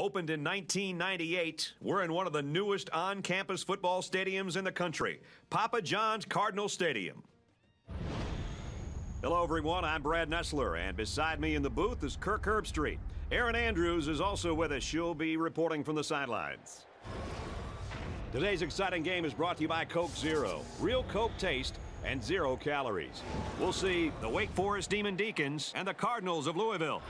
Opened in 1998, we're in one of the newest on-campus football stadiums in the country, Papa John's Cardinal Stadium. Hello, everyone. I'm Brad Nessler, and beside me in the booth is Kirk Herbstreit. Erin Andrews is also with us. She'll be reporting from the sidelines. Today's exciting game is brought to you by Coke Zero. Real Coke taste and 0 calories. We'll see the Wake Forest Demon Deacons and the Cardinals of Louisville.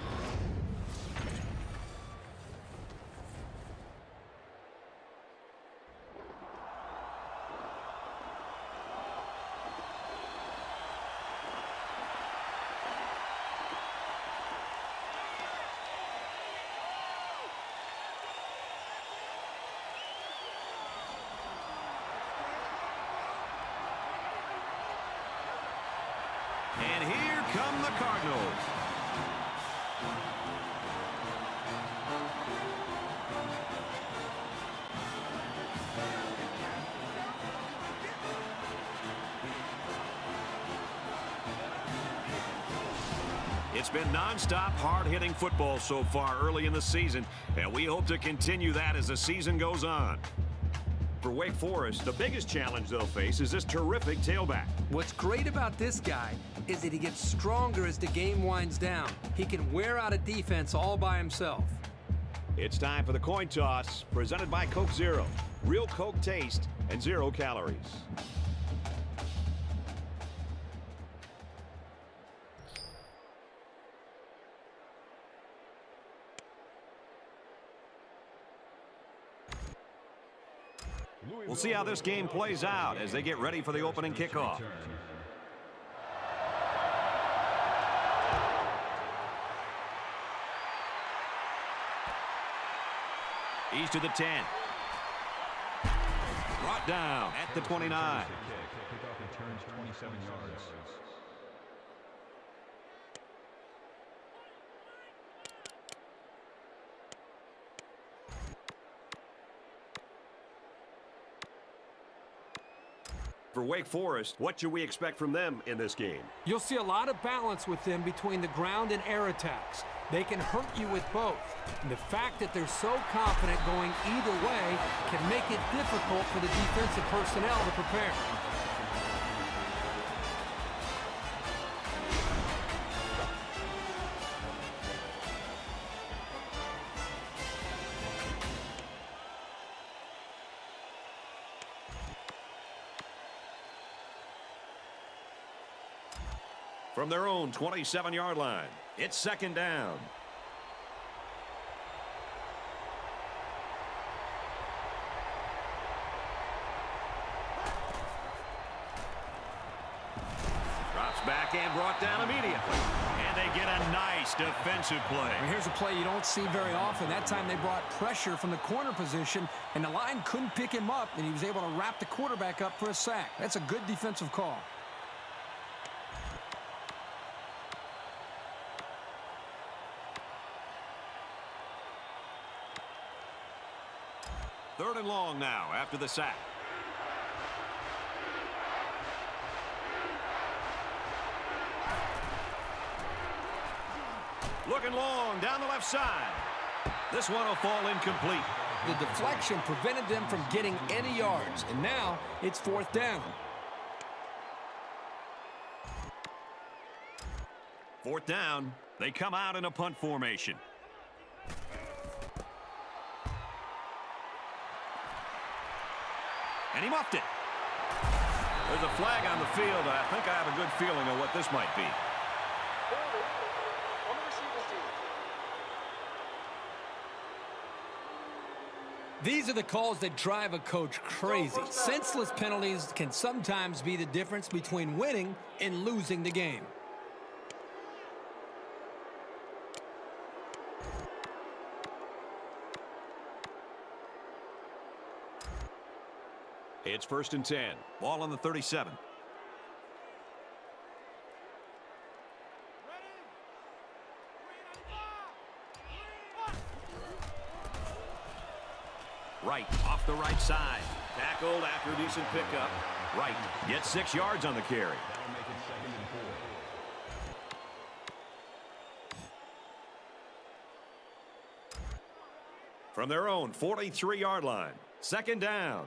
And here come the Cardinals. It's been nonstop, hard-hitting football so far early in the season, and we hope to continue that as the season goes on. For Wake Forest, the biggest challenge they'll face is this terrific tailback. What's great about this guy is that he gets stronger as the game winds down. He can wear out a defense all by himself. It's time for the coin toss, presented by Coke Zero. Real Coke taste and 0 calories. We'll see how this game plays out as they get ready for the opening kickoff. He's to the 10. Brought down at the 29. Kickoff returns 27 yards. For Wake Forest, what should we expect from them in this game? You'll see a lot of balance with them between the ground and air attacks. They can hurt you with both. And the fact that they're so confident going either way can make it difficult for the defensive personnel to prepare. From their own 27-yard line, it's second down. Drops back and brought down immediately. And they get a nice defensive play. And here's a play you don't see very often. That time they brought pressure from the corner position, and the line couldn't pick him up, and he was able to wrap the quarterback up for a sack. That's a good defensive call. Third and long now after the sack. Looking long down the left side. This one will fall incomplete. The deflection prevented them from getting any yards, and now it's fourth down. Fourth down, they come out in a punt formation. And he muffed it. There's a flag on the field. I think I have a good feeling of what this might be. These are the calls that drive a coach crazy. Senseless penalties can sometimes be the difference between winning and losing the game. It's first and 10. Ball on the 37. Right, off the right side. Tackled after a decent pickup. Right, gets 6 yards on the carry. That'll make it 2nd and 4. From their own 43-yard line. Second down.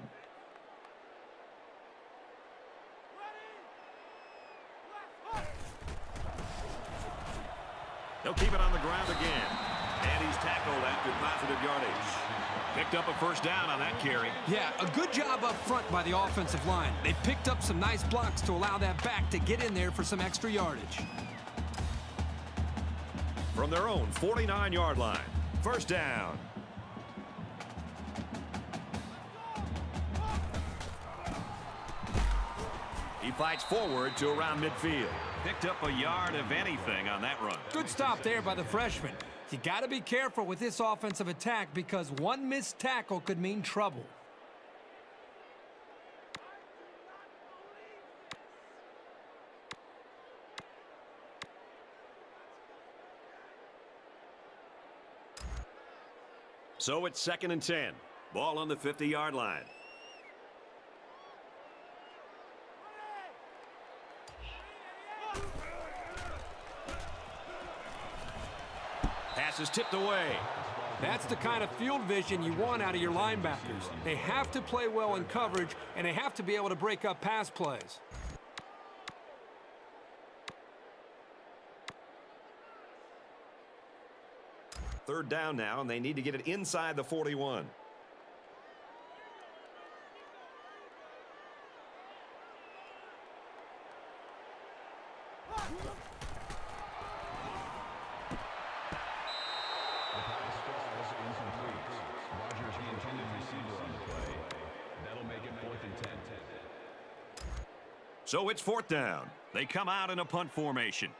He'll keep it on the ground again. And he's tackled after positive yardage. Picked up a first down on that carry. Yeah, a good job up front by the offensive line. They picked up some nice blocks to allow that back to get in there for some extra yardage. From their own 49-yard line. First down. He fights forward to around midfield. Picked up a yard of anything on that run. Good stop there by the freshman. You got to be careful with this offensive attack because one missed tackle could mean trouble. So it's 2nd and 10. Ball on the 50-yard line. Pass is tipped away. That's the kind of field vision you want out of your linebackers. They have to play well in coverage, and they have to be able to break up pass plays. Third down now, and they need to get it inside the 41. So it's 4th down. They come out in a punt formation.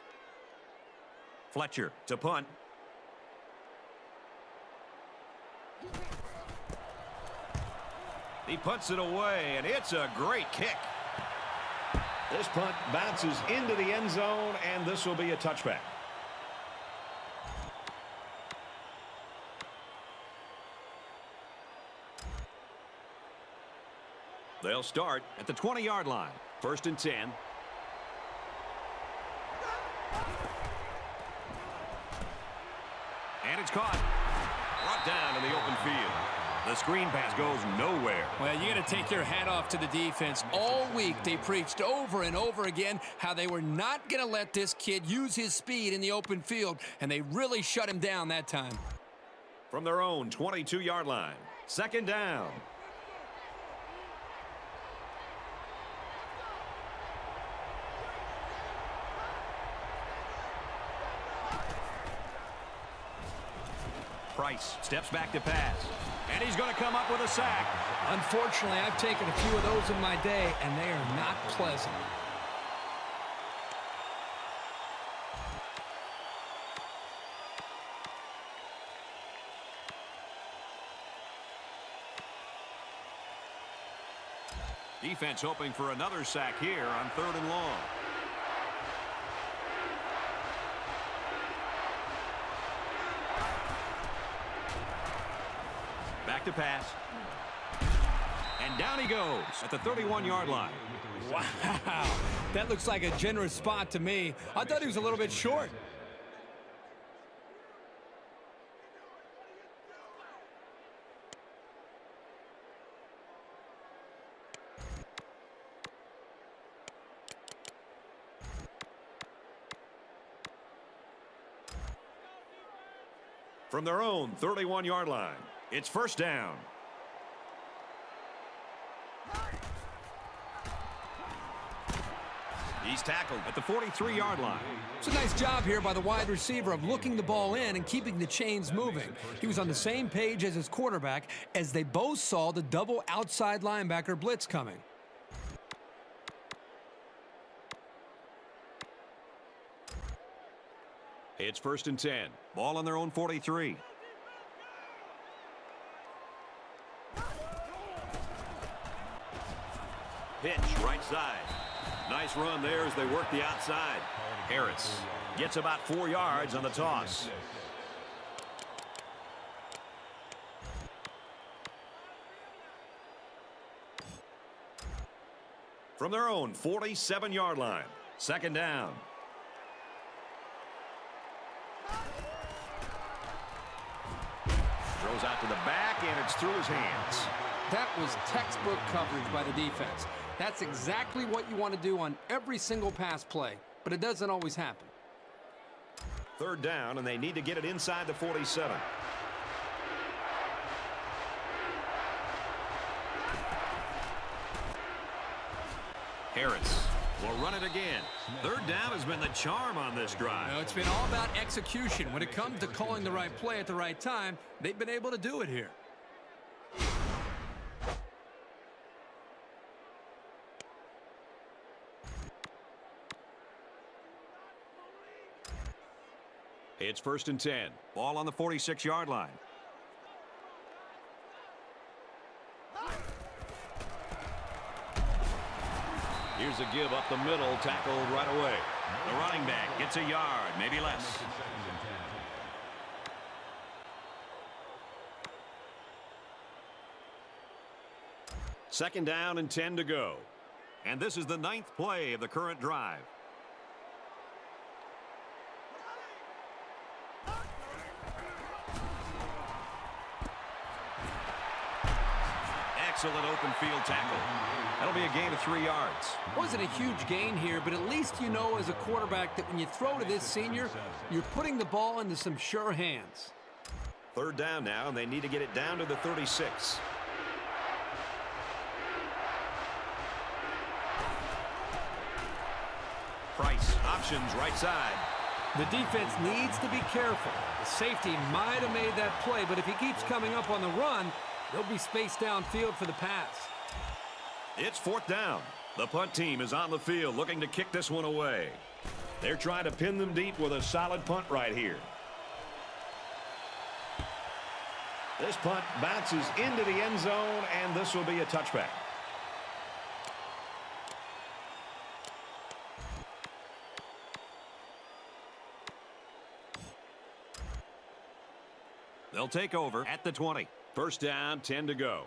Fletcher to punt. He punts it away, and it's a great kick. This punt bounces into the end zone, and this will be a touchback. They'll start at the 20-yard line. 1st and 10. And it's caught. Brought down in the open field. The screen pass goes nowhere. Well, you got to take your hat off to the defense. All week they preached over and over again how they were not going to let this kid use his speed in the open field, and they really shut him down that time. From their own 22-yard line. 2nd down. Price steps back to pass. And he's going to come up with a sack. Unfortunately, I've taken a few of those in my day, and they are not pleasant. Defense hoping for another sack here on 3rd and long. Back to pass. And down he goes at the 31-yard line. Wow, that looks like a generous spot to me. I thought he was a little bit short. From their own 31-yard line, it's 1st down. He's tackled at the 43-yard line. It's a nice job here by the wide receiver of looking the ball in and keeping the chains moving. He was on the same page as his quarterback as they both saw the double outside linebacker blitz coming. It's 1st and 10. Ball on their own 43. Pitch right side. Nice run there as they work the outside. Harris gets about 4 yards on the toss. From their own 47-yard line, 2nd down. Throws out to the back, and it's through his hands. That was textbook coverage by the defense. That's exactly what you want to do on every single pass play, but it doesn't always happen. Third down, and they need to get it inside the 47. Harris will run it again. Third down has been the charm on this drive. Well, it's been all about execution. When it comes to calling the right play at the right time, they've been able to do it here. It's 1st and 10. Ball on the 46-yard line. Here's a give up the middle, tackled right away. The running back gets a yard, maybe less. Second down and 10 to go. And this is the 9th play of the current drive. Excellent open field tackle. That'll be a gain of 3 yards. Wasn't a huge gain here, but at least you know as a quarterback that when you throw to this senior, you're putting the ball into some sure hands. Third down now, and they need to get it down to the 36. Price, options right side. The defense needs to be careful. The safety might have made that play, but if he keeps coming up on the run, there'll be space downfield for the pass. It's 4th down. The punt team is on the field looking to kick this one away. They're trying to pin them deep with a solid punt right here. This punt bounces into the end zone, and this will be a touchback. They'll take over at the 20. First down, 10 to go.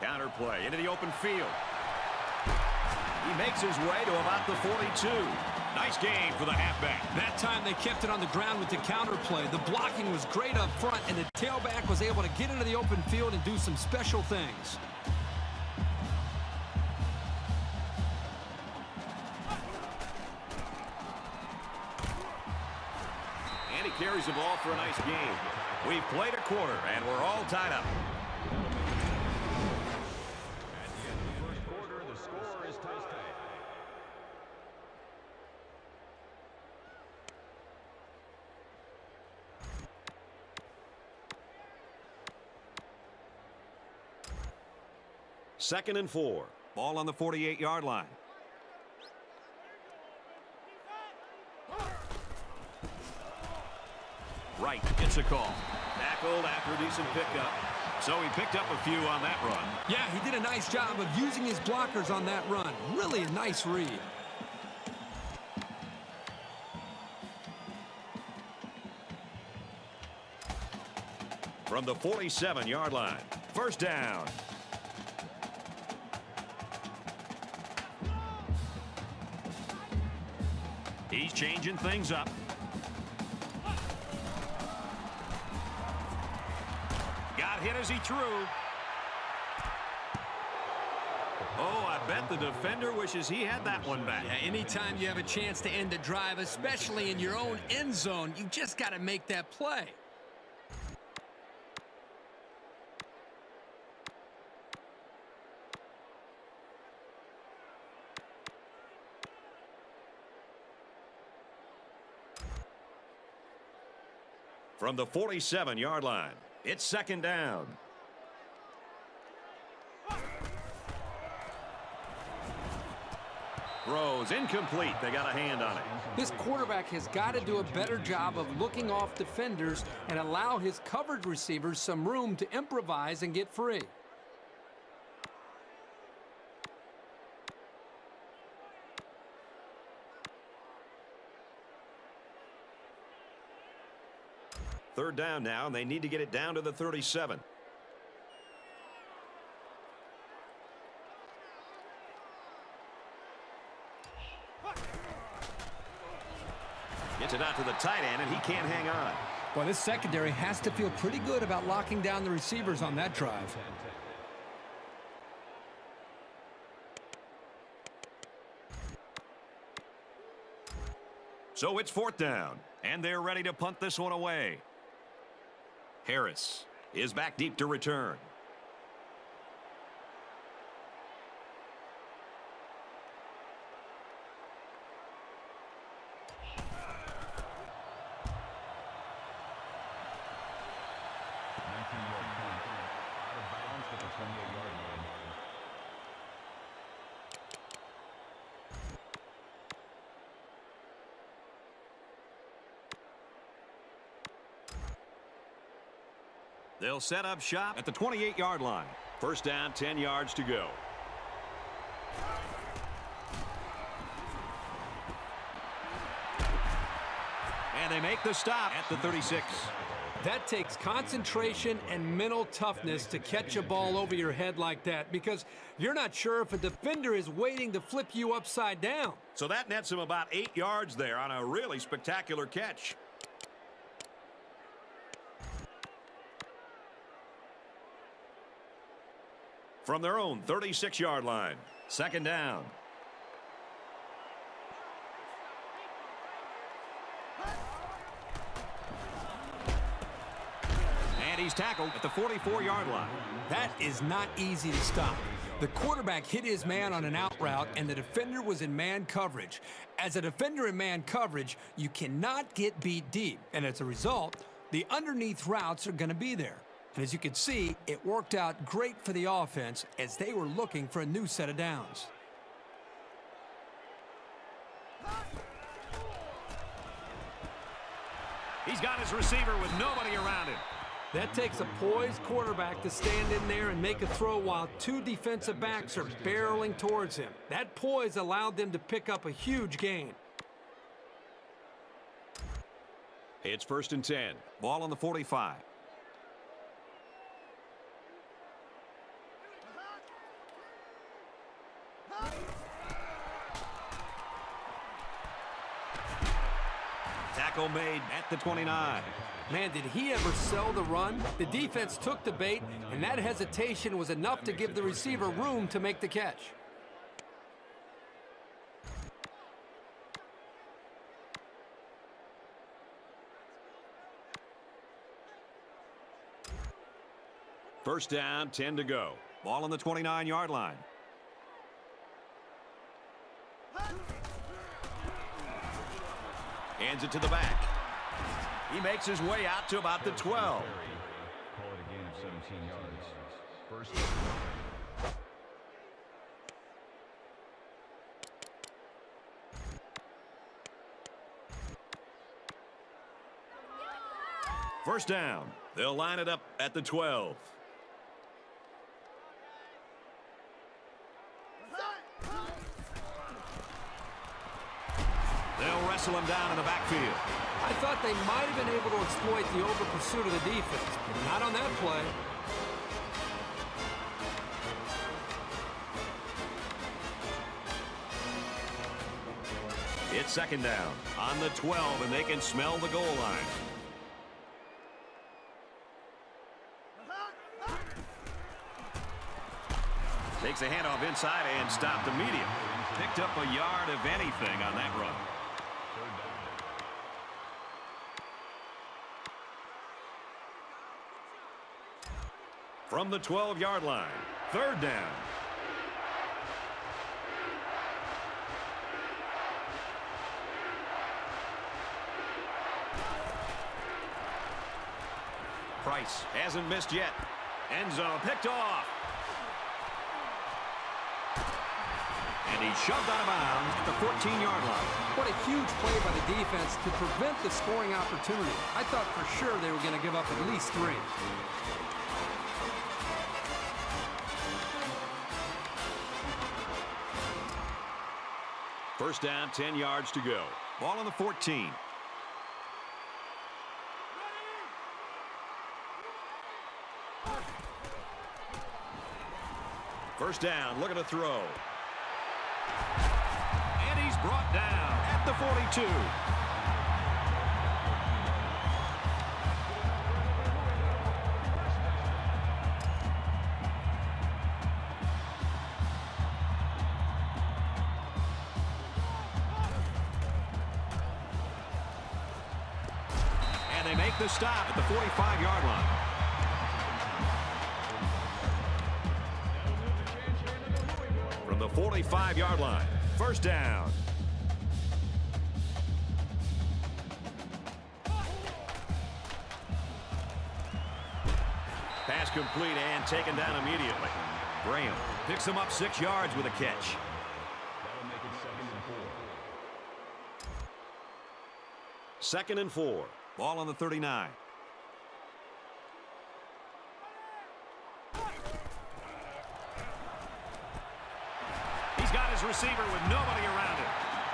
Counter play into the open field. He makes his way to about the 42. Nice game for the halfback. That time they kept it on the ground with the counter play. The blocking was great up front, and the tailback was able to get into the open field and do some special things. And he carries the ball for a nice game. We've played a quarter, and we're all tied up. At the end of the first quarter, the score is tied. Second and 4. Ball on the 48-yard line. Right gets a call. Tackled after a decent pickup. So he picked up a few on that run. Yeah, he did a nice job of using his blockers on that run. Really a nice read. From the 47-yard line. First down. He's changing things up. Got hit as he threw. Oh, I bet the defender wishes he had that one back. Yeah, anytime you have a chance to end a drive, especially in your own end zone, you just got to make that play. From the 47-yard line, it's second down. Throws incomplete. They got a hand on it. This quarterback has got to do a better job of looking off defenders and allow his covered receivers some room to improvise and get free. Third down now, and they need to get it down to the 37. Gets it out to the tight end, and he can't hang on. Well, this secondary has to feel pretty good about locking down the receivers on that drive. So it's 4th down, and they're ready to punt this one away. Harris is back deep to return. They'll set up shop at the 28-yard line. 1st down, 10 yards to go. And they make the stop at the 36. That takes concentration and mental toughness to catch a ball over your head like that, because you're not sure if a defender is waiting to flip you upside down. So that nets him about 8 yards there on a really spectacular catch. From their own 36-yard line. 2nd down. And he's tackled at the 44-yard line. That is not easy to stop. The quarterback hit his man on an out route, and the defender was in man coverage. As a defender in man coverage, you cannot get beat deep. And as a result, the underneath routes are going to be there. And as you can see, it worked out great for the offense as they were looking for a new set of downs. He's got his receiver with nobody around him. That takes a poised quarterback to stand in there and make a throw while 2 defensive backs are barreling towards him. That poise allowed them to pick up a huge gain. It's 1st and 10. Ball on the 45. Tackle made at the 29. Man, did he ever sell the run? The defense took the bait, and that hesitation was enough to give the receiver room to make the catch. First down, 10 to go. Ball on the 29-yard line. Hands it to the back. He makes his way out to about the 12. Call it a gain of 17 yards. First. First down. They'll line it up at the 12. They'll wrestle him down in the backfield. I thought they might have been able to exploit the over-pursuit of the defense, but not on that play. It's 2nd down on the 12, and they can smell the goal line. Takes a handoff inside and stopped immediately. Picked up a yard of anything on that run. From the 12-yard line, 3rd down. Price hasn't missed yet. End zone picked off. And he's shoved out of bounds at the 14-yard line. What a huge play by the defense to prevent the scoring opportunity. I thought for sure they were going to give up at least 3. First down, 10 yards to go. Ball on the 14. First down, looking to throw. And he's brought down at the 42. they make the stop at the 45-yard line. From the 45-yard line, first down. Pass complete and taken down immediately. Graham picks him up 6 yards with a catch. That'll make it 2nd and 4. Ball on the 39. He's got his receiver with nobody around him.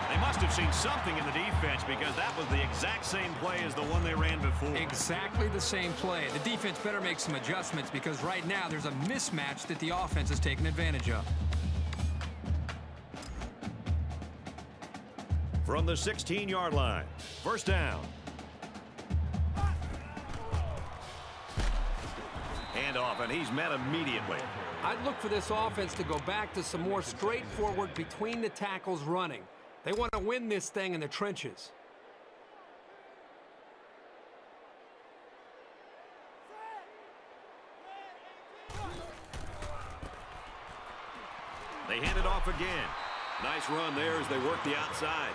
They must have seen something in the defense because that was the exact same play as the one they ran before. Exactly the same play. The defense better make some adjustments because right now there's a mismatch that the offense is taking advantage of. From the 16-yard line, first down. Handoff, and he's met immediately. I'd look for this offense to go back to some more straightforward between the tackles running. They want to win this thing in the trenches. They hand it off again. Nice run there as they work the outside.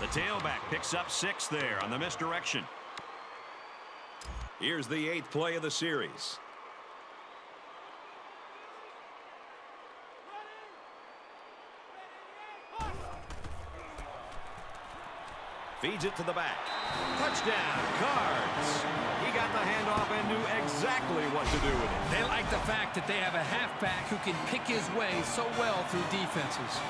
The tailback picks up 6 there on the misdirection. Here's the 8th play of the series. Feeds it to the back. Touchdown, Cards. He got the handoff and knew exactly what to do with it. They like the fact that they have a halfback who can pick his way so well through defenses.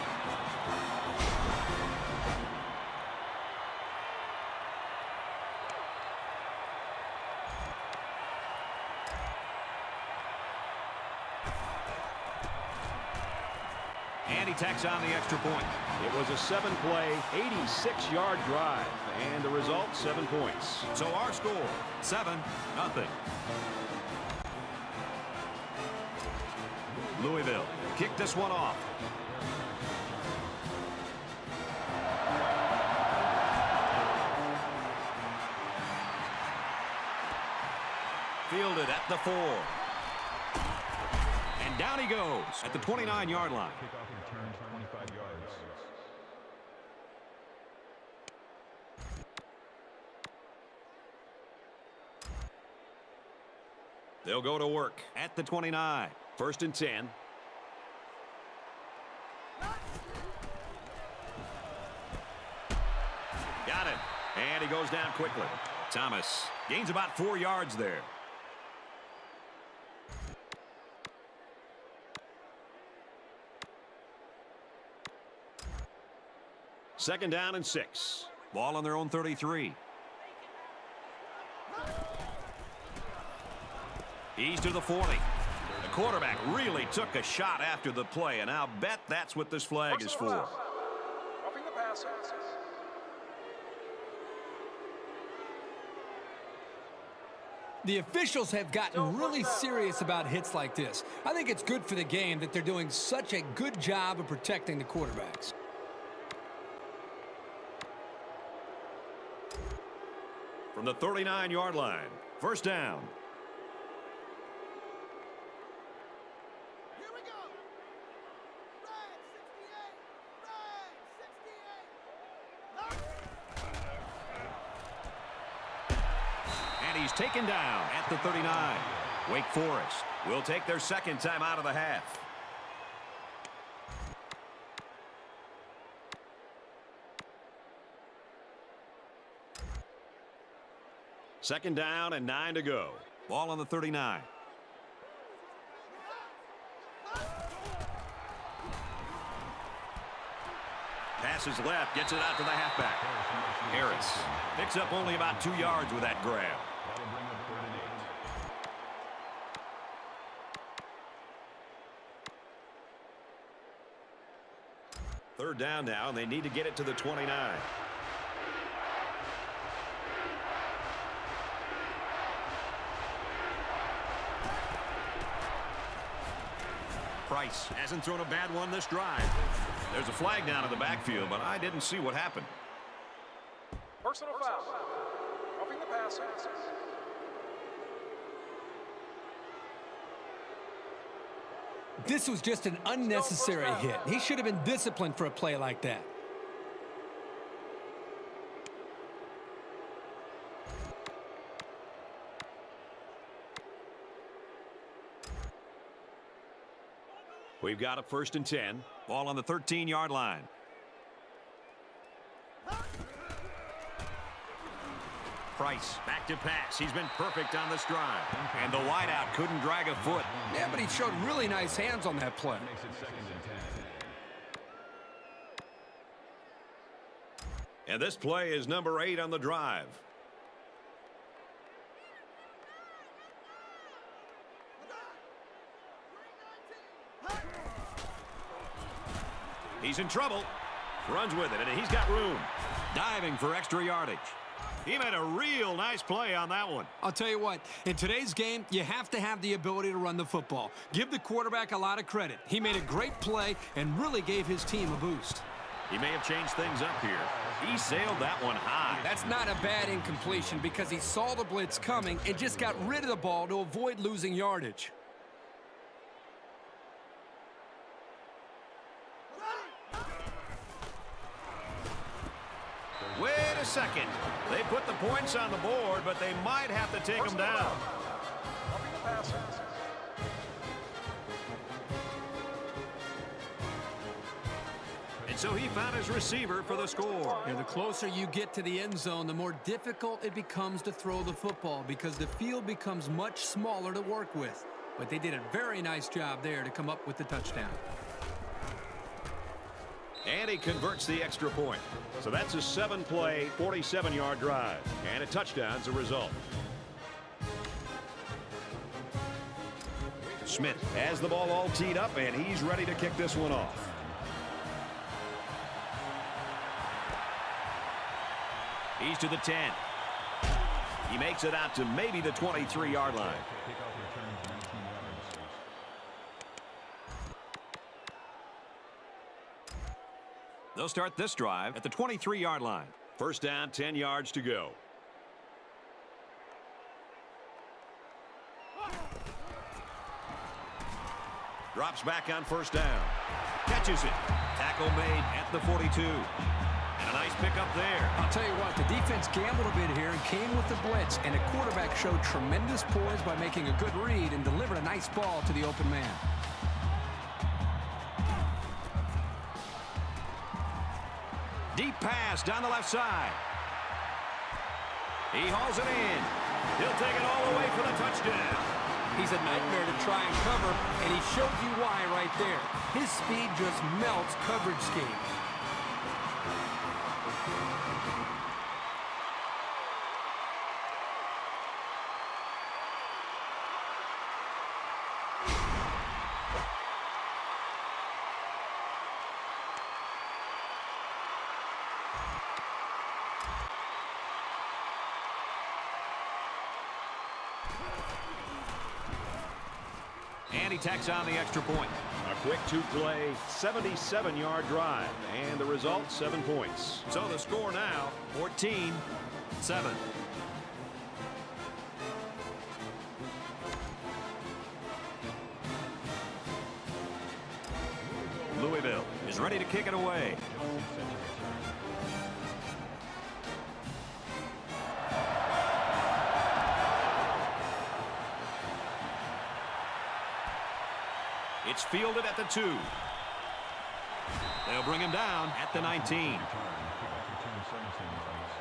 And he tacks on the extra point. It was a 7-play, 86-yard drive, and the result, 7 points. So our score, 7-0. Louisville kicked this one off. Fielded at the 4. And down he goes at the 29-yard line. Kickoff returns 25 yards. They'll go to work at the 29. 1st and 10. Got it. And he goes down quickly. Thomas gains about 4 yards there. Second down and 6. Ball on their own 33. He's to the 40. The quarterback really took a shot after the play, and I'll bet that's what this flag is for. Roughing the passer. The officials have gotten really serious about hits like this. I think it's good for the game that they're doing such a good job of protecting the quarterbacks. From the 39-yard line, first down. Here we go. Red 68. And he's taken down at the 39. Wake Forest will take their 2nd time out of the half. Second down and 9 to go. Ball on the 39. Passes left, gets it out to the halfback. Harris picks up only about 2 yards with that grab. That'll bring up 3rd and 8. Third down now, and they need to get it to the 29. Price hasn't thrown a bad one this drive. There's a flag down in the backfield, but I didn't see what happened. Personal foul. Roughing the passer. This was just an unnecessary hit. He should have been disciplined for a play like that. We've got a 1st and 10. Ball on the 13-yard line. Price back to pass. He's been perfect on this drive. And the wideout couldn't drag a foot. Yeah, but he showed really nice hands on that play. Makes it 2nd and 10. And this play is number 8 on the drive. He's in trouble. Runs with it, and he's got room. Diving for extra yardage. He made a real nice play on that one. I'll tell you what, in today's game, you have to have the ability to run the football. Give the quarterback a lot of credit. He made a great play and really gave his team a boost. He may have changed things up here. He sailed that one high. That's not a bad incompletion because he saw the blitz coming and just got rid of the ball to avoid losing yardage. Wait a second. They put the points on the board, but they might have to take them down. Roughing the passer. And so he found his receiver for the score. And the closer you get to the end zone, the more difficult it becomes to throw the football because the field becomes much smaller to work with. But they did a very nice job there to come up with the touchdown. And he converts the extra point. So that's a 7-play, 47-yard drive. And a touchdown's the result. Smith has the ball all teed up, and he's ready to kick this one off. He's to the 10. He makes it out to maybe the 23-yard line. Kickoff returns 19 yards. They'll start this drive at the 23-yard line. 1st down, 10 yards to go. Drops back on 1st down. Catches it. Tackle made at the 42. And a nice pickup there. I'll tell you what, the defense gambled a bit here and came with the blitz, and the quarterback showed tremendous poise by making a good read and delivered a nice ball to the open man. Deep pass down the left side. He hauls it in. He'll take it all the way for the touchdown. He's a nightmare to try and cover, and he showed you why right there. His speed just melts coverage schemes. And he tacks on the extra point. A quick 2-play, 77-yard drive. And the result, 7 points. So the score now, 14-7. Louisville is ready to kick it away. It's fielded at the 2. They'll bring him down at the 19. Kickoff returns 17 yards.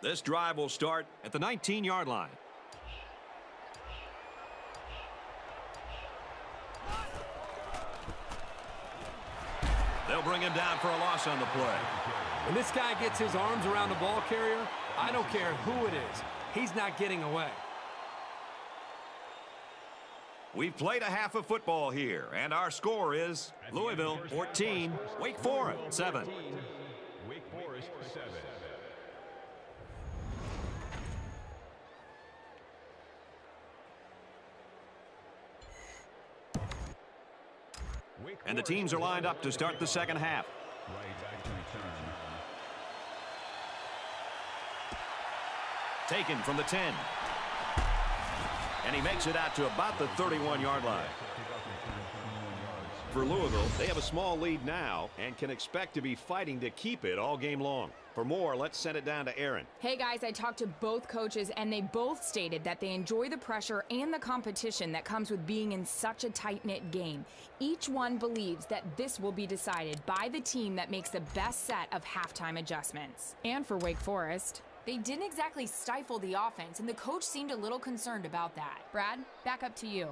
This drive will start at the 19-yard line. They'll bring him down for a loss on the play. When this guy gets his arms around the ball carrier, I don't care who it is. He's not getting away. We've played a half of football here, and our score is Louisville 14, Wake Forest 7. Wake Forest 7. And the teams are lined up to start the second half. Right back to return. Taken from the 10. And he makes it out to about the 31-yard line. For Louisville, they have a small lead now and can expect to be fighting to keep it all game long. For more, let's send it down to Aaron. Hey guys, I talked to both coaches and they both stated that they enjoy the pressure and the competition that comes with being in such a tight-knit game. Each one believes that this will be decided by the team that makes the best set of halftime adjustments. And for Wake Forest, they didn't exactly stifle the offense and the coach seemed a little concerned about that. Brad, back up to you.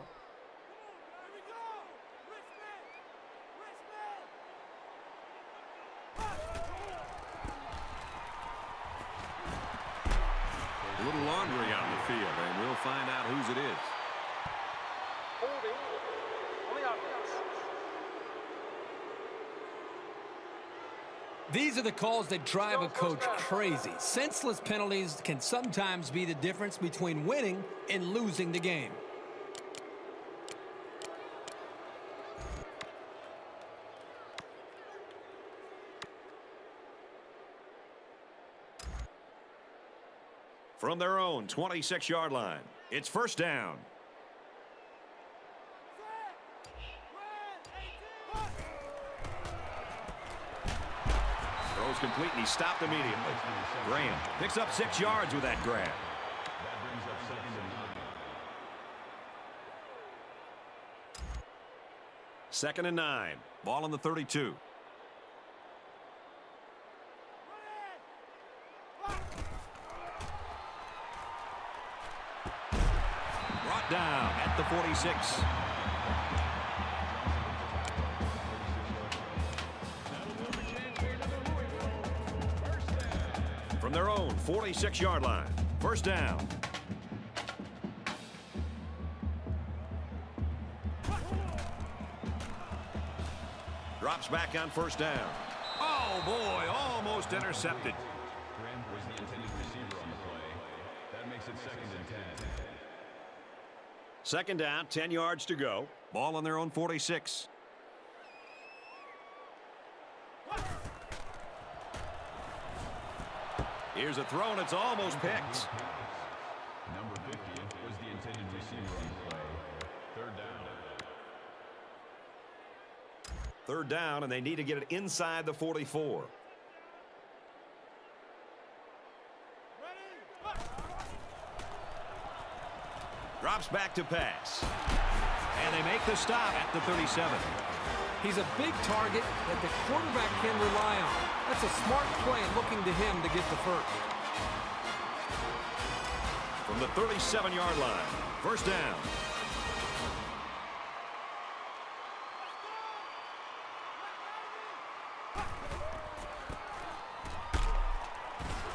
A little laundry on the field, and we'll find out whose it is. Holding on the offense. These are the calls that drive a coach crazy. Senseless penalties can sometimes be the difference between winning and losing the game. From their own 26-yard line, it's first down. Throws complete, and he stopped immediately. Graham picks up 6 yards with that grab. That brings up second and 9. Second and 9. Ball on the 32. Brought down at the 46. From their own 46-yard line. First down. Drops back on first down. Oh, boy, almost intercepted. Graham was the intended receiver on the play. That makes it second and 10. Second down, 10 yards to go. Ball on their own 46. Here's a throw, and it's almost picked. Number 50 was the intended receiver on the play. Third down. Third down, and they need to get it inside the 44. Drops back to pass. And they make the stop at the 37. He's a big target that the quarterback can rely on. That's a smart play looking to him to get the first. From the 37-yard line, first down.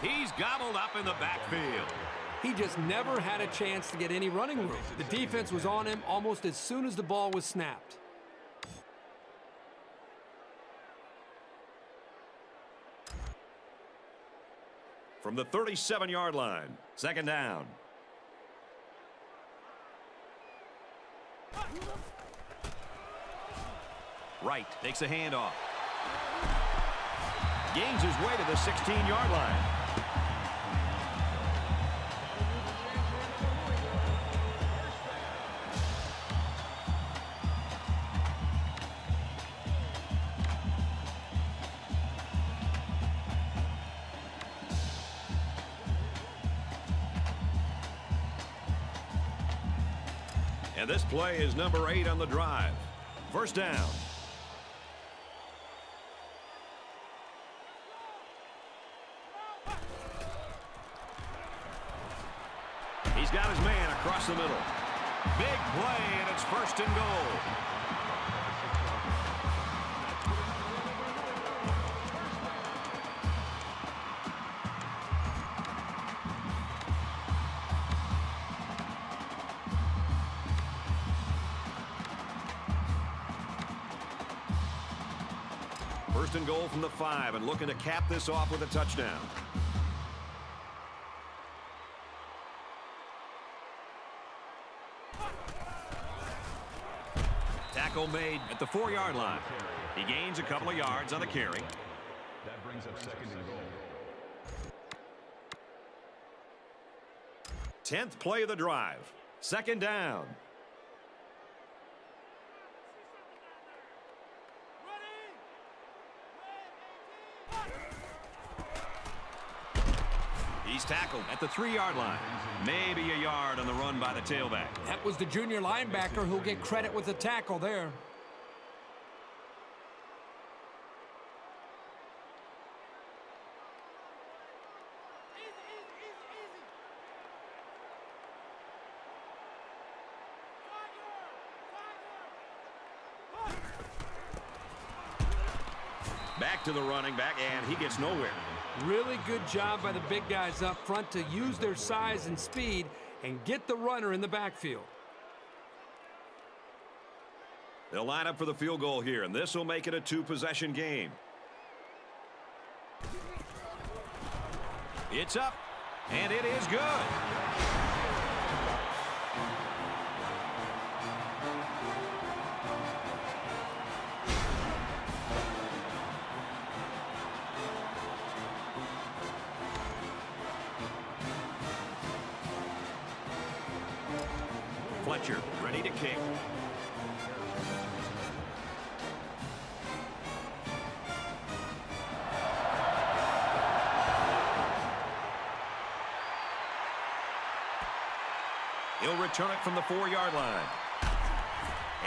He's gobbled up in the backfield. He just never had a chance to get any running room. The defense was on him almost as soon as the ball was snapped. From the 37-yard line, second down. Wright takes a handoff. Gains his way to the 16-yard line. And this play is number 8 on the drive. First down. He's got his man across the middle. Big play, and it's first and goal. First and goal from the 5, and looking to cap this off with a touchdown. Tackle made at the 4-yard line. He gains a couple of yards on the carry. That brings up 2nd and goal. 10th play of the drive. 2nd down. He's tackled at the 3-yard line. Maybe a yard on the run by the tailback. That was the junior linebacker who'll get credit with the tackle there. Back to the running back, and he gets nowhere. Really good job by the big guys up front to use their size and speed and get the runner in the backfield. They'll line up for the field goal here, and this will make it a 2-possession game. It's up, and it is good. Fletcher ready to kick. He'll return it from the 4-yard line.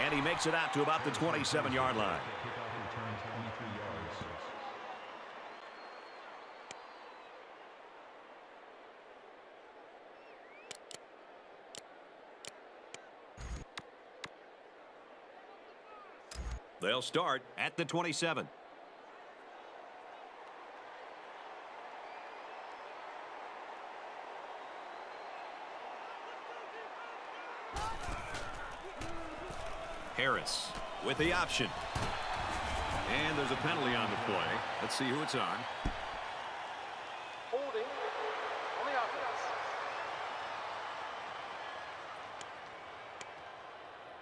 And he makes it out to about the 27-yard line. They'll start at the 27. Harris with the option. And there's a penalty on the play. Let's see who it's on. Holding on the offense.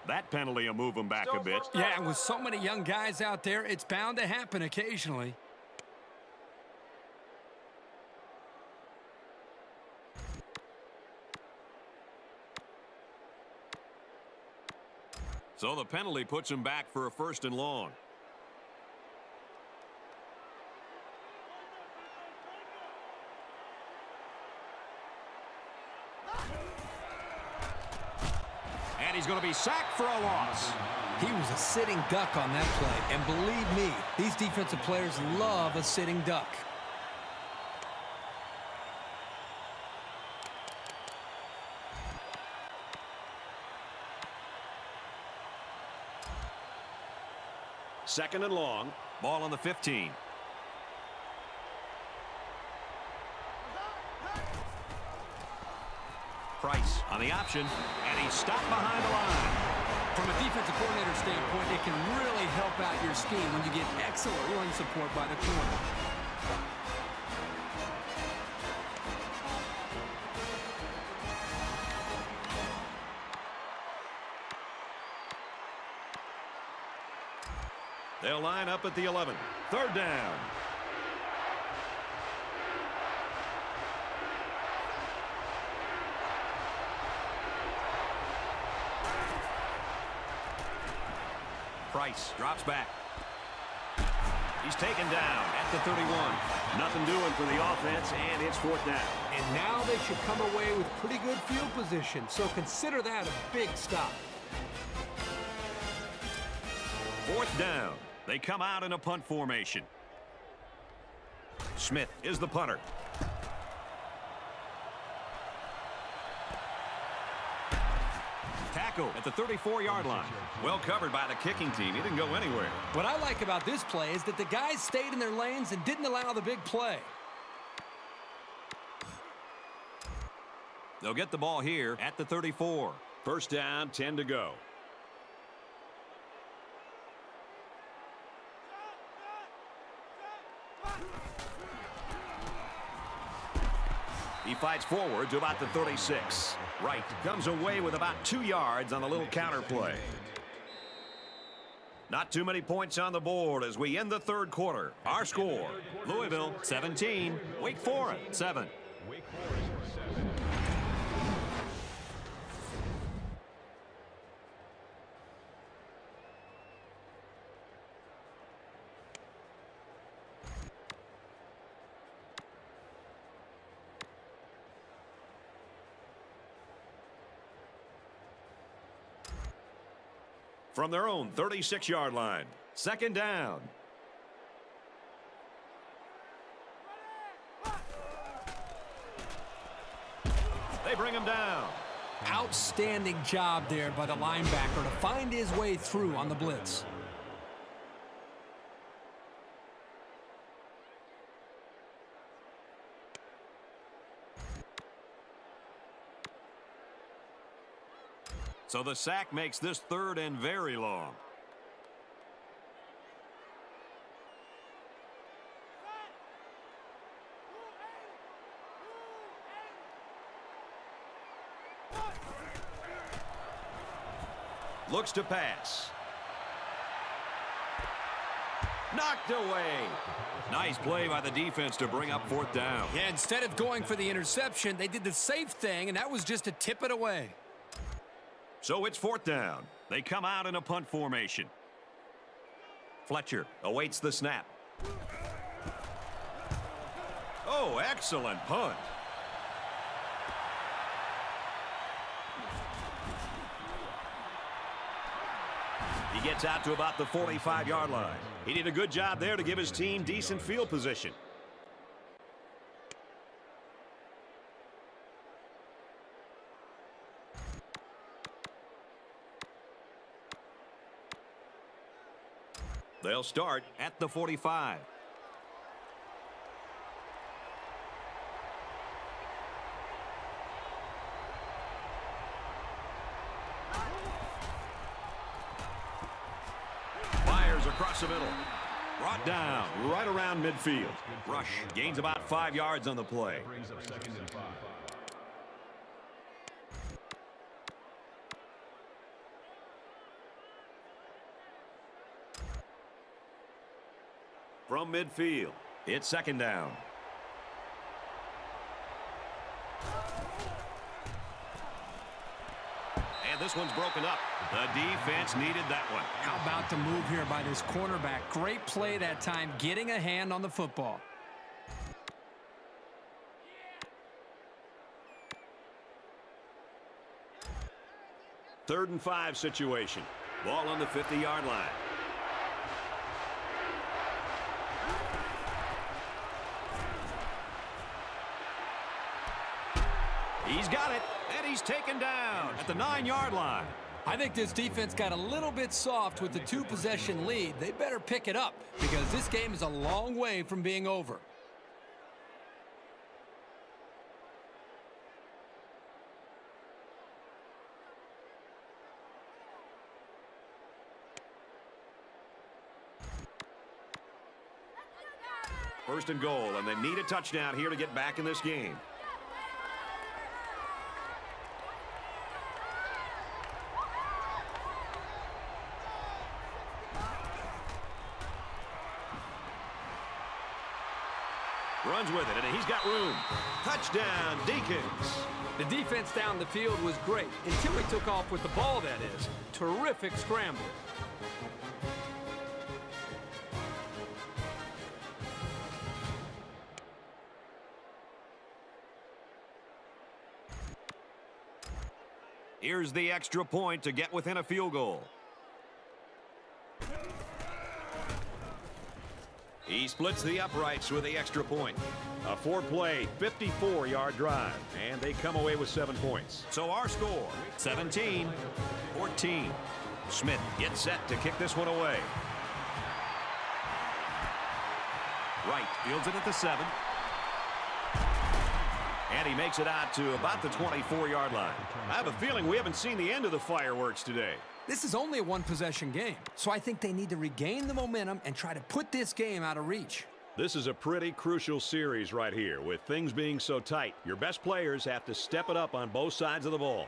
That penalty will move them back a bit. Yeah, with so many young guys out there, it's bound to happen occasionally. So the penalty puts him back for a 1st and long. And he's going to be sacked for a loss. He was a sitting duck on that play, and believe me, these defensive players love a sitting duck. Second and long. Ball on the 15. Price on the option, and he's stopped behind the line. From a defensive coordinator standpoint, it can really help out your scheme when you get excellent run support by the corner. They'll line up at the 11. 3rd down. Price drops back. He's taken down at the 31. Nothing doing for the offense, and it's 4th down. And now they should come away with pretty good field position, so consider that a big stop. 4th down. They come out in a punt formation. Smith is the punter. Tackle at the 34-yard line. Well covered by the kicking team. He didn't go anywhere. What I like about this play is that the guys stayed in their lanes and didn't allow the big play. They'll get the ball here at the 34. 1st down, 10 to go. He fights forward to about the 36. Wright comes away with about 2 yards on a little counter play. Not too many points on the board as we end the third quarter. Our score, Louisville 17, Wake Forest 7. Wake Forest 7. From their own 36-yard line, second down. They bring him down. Outstanding job there by the linebacker to find his way through on the blitz. So the sack makes this third and very long. Looks to pass. Knocked away. Nice play by the defense to bring up fourth down. Yeah, instead of going for the interception, they did the safe thing, and that was just to tip it away. So it's fourth down. They come out in a punt formation. Fletcher awaits the snap. Oh, excellent punt. He gets out to about the 45-yard line. He did a good job there to give his team decent field position. They'll start at the 45. Fires across the middle. Brought down right around midfield. Rush gains about 5 yards on the play. Brings up second and 5. From midfield, it's second down. And this one's broken up. The defense needed that one. How about the move here by this cornerback? Great play that time, getting a hand on the football. Third and 5 situation. Ball on the 50-yard line. He's got it, and he's taken down at the 9-yard line. I think this defense got a little bit soft with the 2-possession lead. They better pick it up because this game is a long way from being over. First and goal, and they need a touchdown here to get back in this game. Runs with it, and he's got room. Touchdown, Deacons. The defense down the field was great until he took off with the ball, that is. Terrific scramble. Here's the extra point to get within a field goal. He splits the uprights with the extra point. A 4-play, 54-yard drive, and they come away with 7 points. So our score, 17-14. Smith gets set to kick this one away. Wright fields it at the 7. And he makes it out to about the 24-yard line. I have a feeling we haven't seen the end of the fireworks today. This is only a 1-possession game, so I think they need to regain the momentum and try to put this game out of reach. This is a pretty crucial series right here. With things being so tight, your best players have to step it up on both sides of the ball.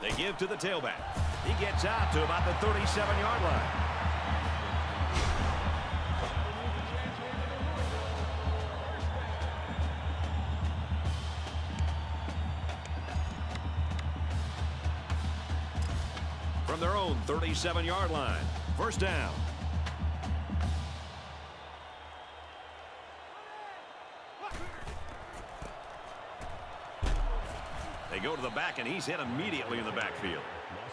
They give to the tailback. He gets out to about the 37-yard line. From their own 37-yard line, first down. They go to the back, and he's hit immediately in the backfield.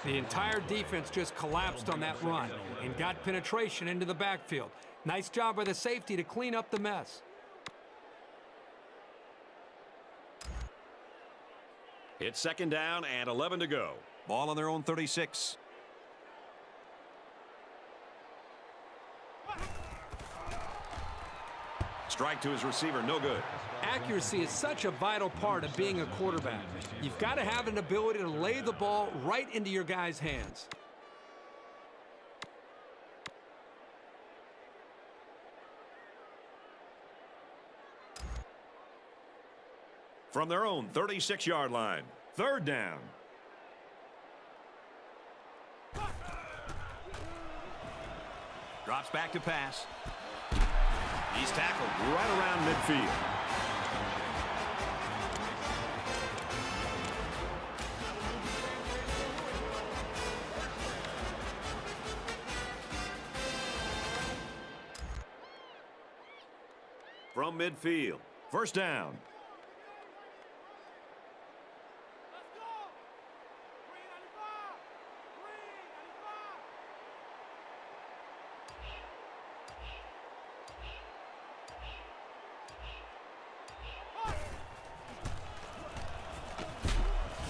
The entire defense just collapsed on that run and got penetration into the backfield. Nice job by the safety to clean up the mess. It's second down and 11 to go. Ball on their own 36. Strike to his receiver, no good. Accuracy is such a vital part of being a quarterback. You've got to have an ability to lay the ball right into your guys' hands. From their own 36-yard line, third down. Drops back to pass. He's tackled right around midfield. From midfield, first down.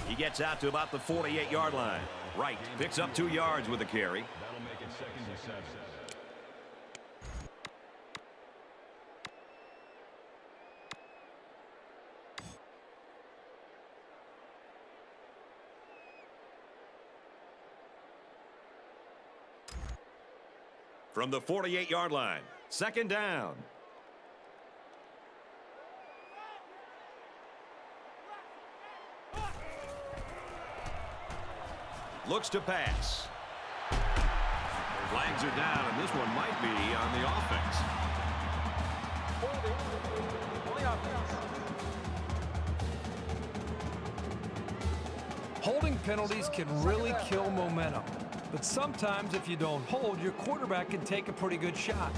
He gets out to about the 48-yard line. Wright picks up 2 yards with the carry. That'll make it 2nd and 7. From the 48-yard line, second down. Looks to pass. Flags are down, and this one might be on the offense. On the offense. Holding penalties can really kill momentum. But sometimes if you don't hold, your quarterback can take a pretty good shot.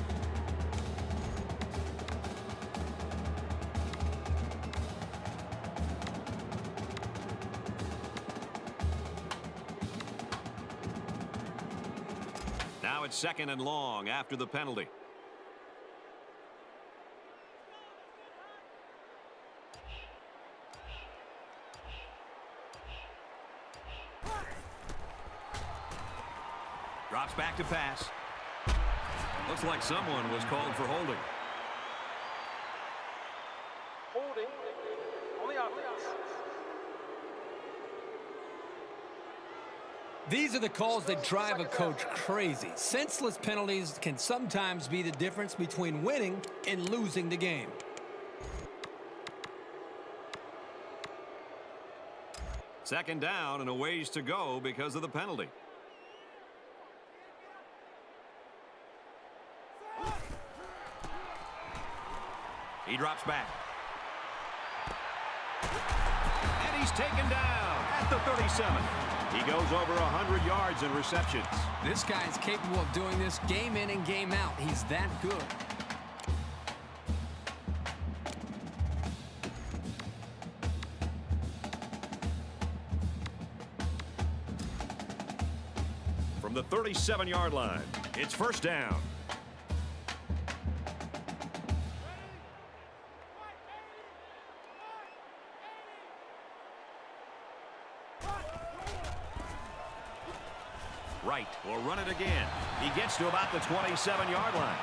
Now it's second and long after the penalty. Drops back to pass. Looks like someone was called for holding. Holding on the offense. These are the calls that drive a coach crazy. Senseless penalties can sometimes be the difference between winning and losing the game. Second down and a ways to go because of the penalty. He drops back. And he's taken down at the 37. He goes over 100 yards in receptions. This guy is capable of doing this game in and game out. He's that good. From the 37-yard line, it's first down. Wright will run it again. He gets to about the 27-yard line.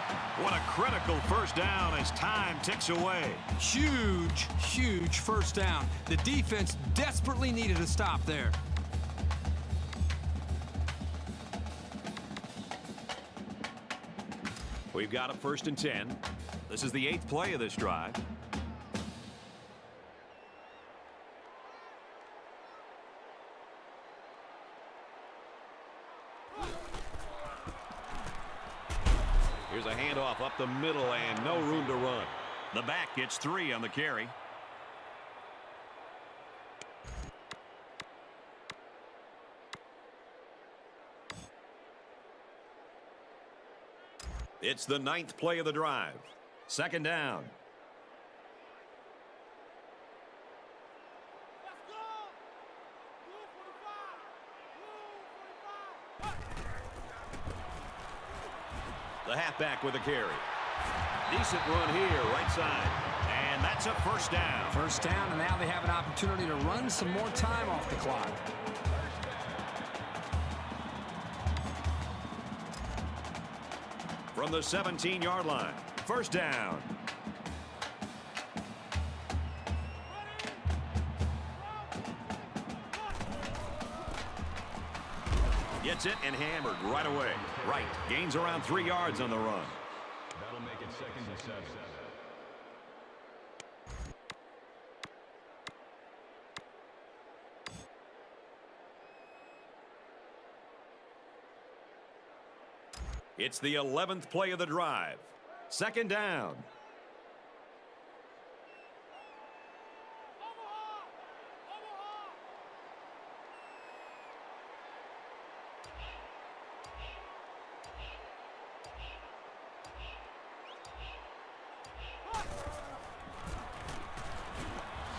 What a critical first down as time ticks away. Huge, huge first down. The defense desperately needed a stop there. We've got a first and 10. This is the 8th play of this drive. handoff up the middle and no room to run. The back gets 3 on the carry. It's the 9th play of the drive. 2nd down. The halfback with a carry. Decent run here, right side. And that's a first down. First down, and now they have an opportunity to run some more time off the clock. From the 17-yard line. First down. Gets it and hammered right away. Right. Gains around 3 yards on the run. That'll make it 2nd and 7. It's the 11th play of the drive. 2nd down.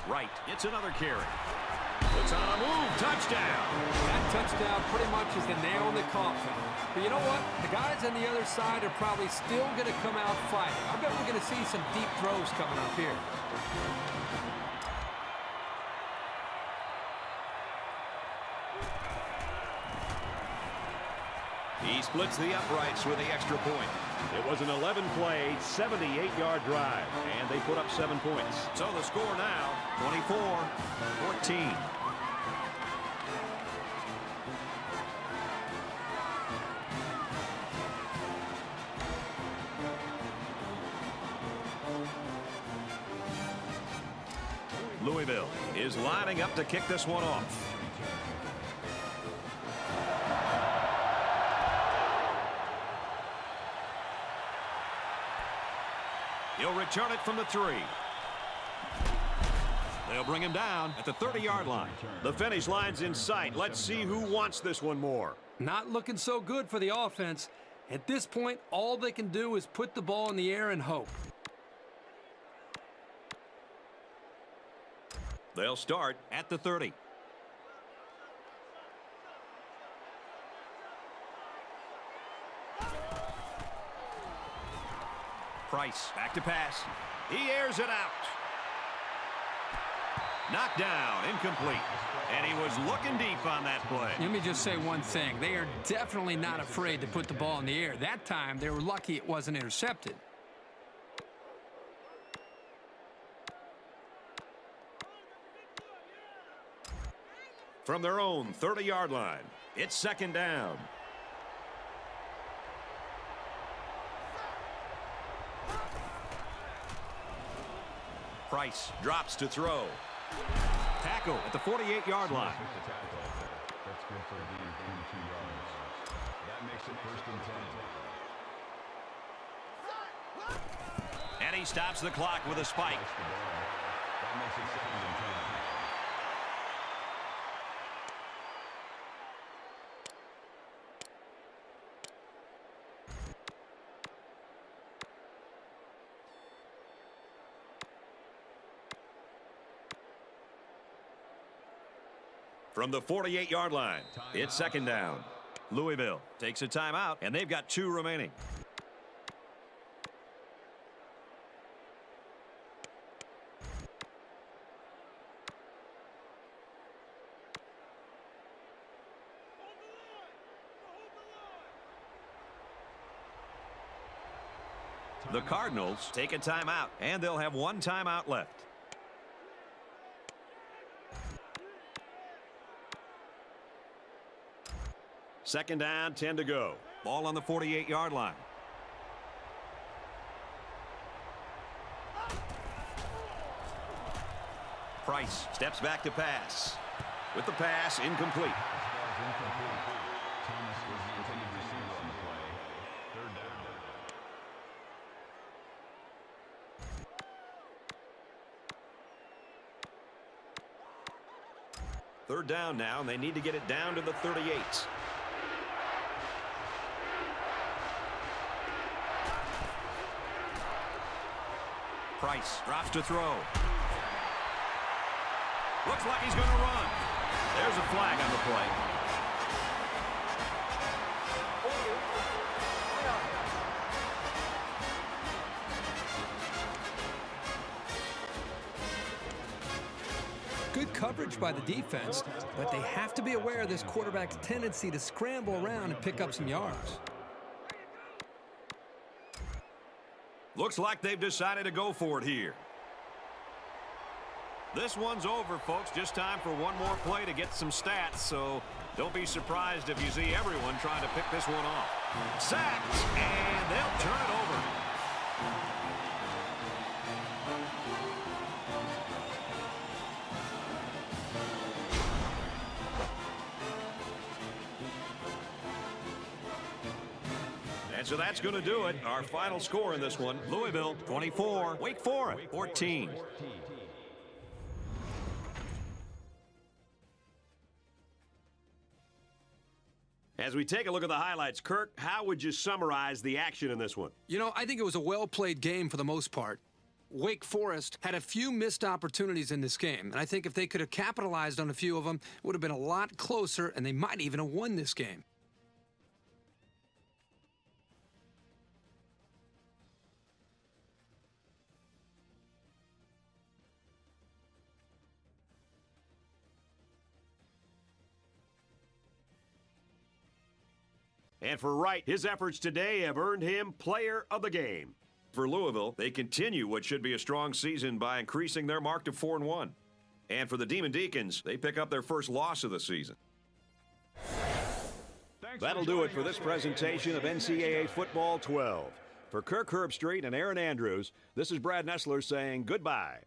Right. It's another carry. Puts on a move. Touchdown. That touchdown pretty much is the nail in the coffin. But you know what? The guys on the other side are probably still going to come out fighting. I bet we're going to see some deep throws coming up here. He splits the uprights with the extra point. It was an 11-play, 78-yard drive, and they put up 7 points. So the score now, 24-14. Louisville is lining up to kick this one off. He'll return it from the 3. They'll bring him down at the 30-yard line. The finish line's in sight. Let's see who wants this one more. Not looking so good for the offense. At this point, all they can do is put the ball in the air and hope. They'll start at the 30. Price back to pass. He airs it out. Knocked down, incomplete. And he was looking deep on that play. Let me just say one thing. They are definitely not afraid to put the ball in the air. That time, they were lucky it wasn't intercepted. From their own 30-yard line, it's 2nd down. Price drops to throw. Tackle at the 48-yard line. That's good for a gain of 22 yards. That makes it 1st and 10. And he stops the clock with a spike. That makes it 2nd and 10. From the 48-yard line, it's 2nd down. Louisville takes a timeout, and they've got 2 remaining. The Cardinals take a timeout, and they'll have 1 timeout left. Second down, 10 to go. Ball on the 48-yard line. Price steps back to pass. With the pass, incomplete. Thomas was the intended receiver on the play. 3rd down. Third down now, and they need to get it down to the 38. Price drops to throw. Looks like he's going to run. There's a flag on the play. Good coverage by the defense, but they have to be aware of this quarterback's tendency to scramble around and pick up some yards. Looks like they've decided to go for it here. This one's over, folks. Just time for one more play to get some stats, so don't be surprised if you see everyone trying to pick this one off. Sacked, and they'll turn it over. And so that's going to do it. Our final score in this one, Louisville 24, Wake Forest 14. As we take a look at the highlights, Kirk, how would you summarize the action in this one? You know, I think it was a well-played game for the most part. Wake Forest had a few missed opportunities in this game, and I think if they could have capitalized on a few of them, it would have been a lot closer, and they might even have won this game. And for Wright, his efforts today have earned him Player of the Game. For Louisville, they continue what should be a strong season by increasing their mark to 4-1. And for the Demon Deacons, they pick up their first loss of the season. That'll do it for this presentation of NCAA Football 12. For Kirk Herbstreit and Aaron Andrews, this is Brad Nessler saying goodbye.